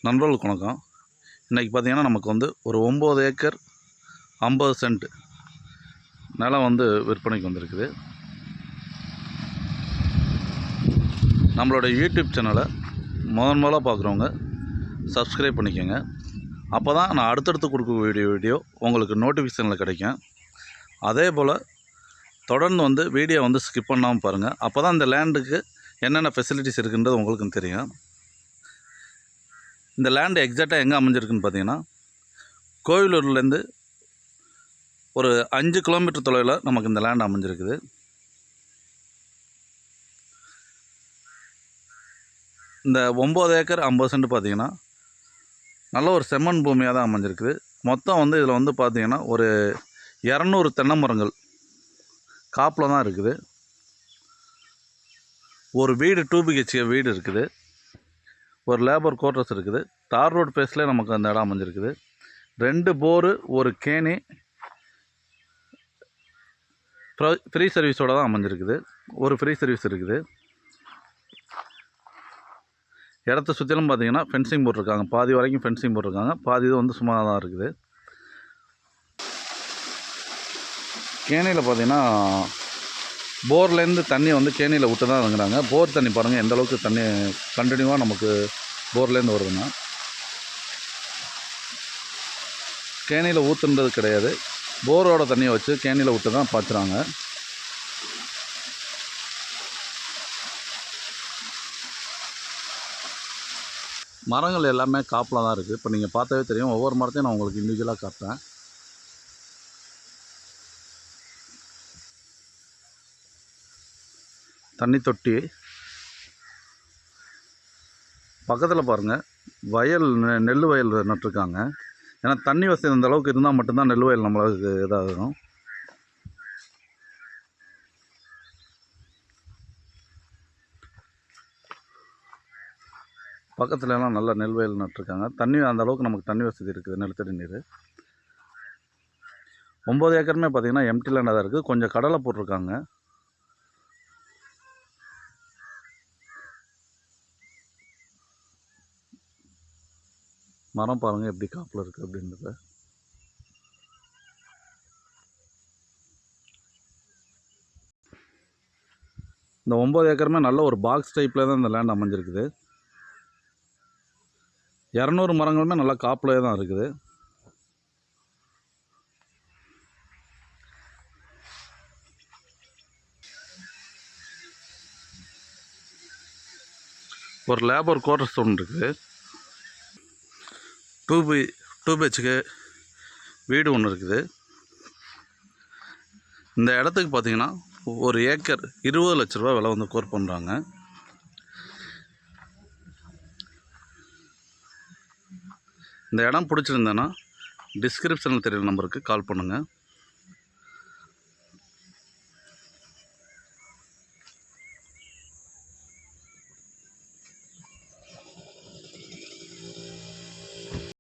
நண்பர்களுக்கு வணக்கம். இன்றைக்கி பார்த்திங்கன்னா நமக்கு வந்து ஒரு 9 ஏக்கர் 50 சென்ட் நிலம் வந்து விற்பனைக்கு வந்திருக்குது. நம்மளோட யூடியூப் சேனலை முதலாக பார்க்குறவங்க சப்ஸ்கிரைப் பண்ணிக்கோங்க. அப்போ தான் நான் அடுத்தடுத்து கொடுக்க வீடியோ உங்களுக்கு நோட்டிஃபிகேஷனில் கிடைக்கும். அதே போல் தொடர்ந்து வந்து வீடியோ வந்து ஸ்கிப் பண்ணாமல் பாருங்கள். அப்போ தான் இந்த லேண்டுக்கு என்னென்ன ஃபெசிலிட்டிஸ் இருக்குன்றது உங்களுக்கும் தெரியும். இந்த லேண்டு எக்ஸாக்டாக எங்கே அமைஞ்சிருக்குன்னு பார்த்தீங்கன்னா, கோவிலூர்லேருந்து ஒரு 5 கிலோமீட்டர் தொலைவில் நமக்கு இந்த லேண்ட் அமைஞ்சிருக்குது. இந்த 9 ஏக்கர் 50 சென்ட் பார்த்திங்கன்னா நல்ல ஒரு செம்மண் பூமியாக தான் அமைஞ்சிருக்குது. மொத்தம் வந்து இதில் வந்து பார்த்திங்கன்னா ஒரு 200 தென்னை மரங்கள் காப்பில் தான் இருக்குது. ஒரு வீடு 2 BHK வீடு இருக்குது. ஒரு லேபர் குவார்ட்டர்ஸ் இருக்குது. தார் ரோட் பேஸ்லேயே நமக்கு அந்த இடம் அமைஞ்சிருக்குது. 2 போரு, ஒரு கேணி, ஃப்ரீ சர்வீஸோடு தான் அமைஞ்சிருக்குது. ஒரு ஃப்ரீ சர்வீஸ் இருக்குது. இடத்த சுற்றிலும் பார்த்திங்கன்னா ஃபென்சிங் போட்டிருக்காங்க. பாதி வரைக்கும் ஃபென்சிங் போட்டிருக்காங்க. பாதி இது வந்து சும்மா தான் இருக்குது. கேணியில் பார்த்திங்கன்னா போர்லேருந்து தண்ணி வந்து கேணியில் விட்டு தான் இறங்குறாங்க. போர் தண்ணி பாருங்கள் எந்த அளவுக்கு தண்ணி கண்டினியூவாக நமக்கு போர்லேருந்து வருதுன்னா. கேணியில் ஊற்றுன்றது கிடையாது, போரோட தண்ணியை வச்சு கேணியில் விட்டு தான் பாய்ச்சுறாங்க. மரங்கள் எல்லாமே காப்பில் தான் இருக்குது. இப்போ நீங்கள் பார்த்தாவே தெரியும். ஒவ்வொரு மரத்தையும் நான் உங்களுக்கு இண்டிவிஜுவலாக காட்டுறேன். தண்ணி தொட்டி பக்கத்தில் பாருங்கள், வயல் நெல் வயல் நட்டுருக்காங்க. ஏன்னா தண்ணி வசதி அந்த அளவுக்கு இருந்தால் மட்டும்தான் நெல் வயல் நம்மளுக்கு இதாகும். பக்கத்துல எல்லாம் நல்ல நெல் வயல் நட்டுருக்காங்க. தண்ணி அந்த அளவுக்கு நமக்கு தண்ணி வசதி இருக்குது. நிலத்தடி நீர் 9 ஏக்கருமே பார்த்திங்கன்னா எம்டி லேண்டாக தான் இருக்குது. கொஞ்சம் கடலை போட்டிருக்காங்க. மரம் பாருங்கள் எப்படி காப்பில் இருக்குது அப்படின்றத. இந்த 9 ஏக்கருமே நல்ல ஒரு பாக்ஸ் டைப்பில் தான் இந்த லேண்ட் அமைஞ்சிருக்குது. 200 மரங்களுமே நல்லா காப்பிலே தான் இருக்குது. ஒரு லேபர் குவார்ட்டர்ஸ் ஒன்று இருக்குது. 2 BHK வீடு ஒன்று இருக்குது. இந்த இடத்துக்கு பார்த்திங்கன்னா ஒரு ஏக்கர் 20 லட்ச ரூபா விலை வந்து கோர் பண்ணுறாங்க. இந்த இடம் பிடிச்சிருந்தேன்னா டிஸ்கிரிப்ஷனில் தெரியுற நம்பருக்கு கால் பண்ணுங்கள்.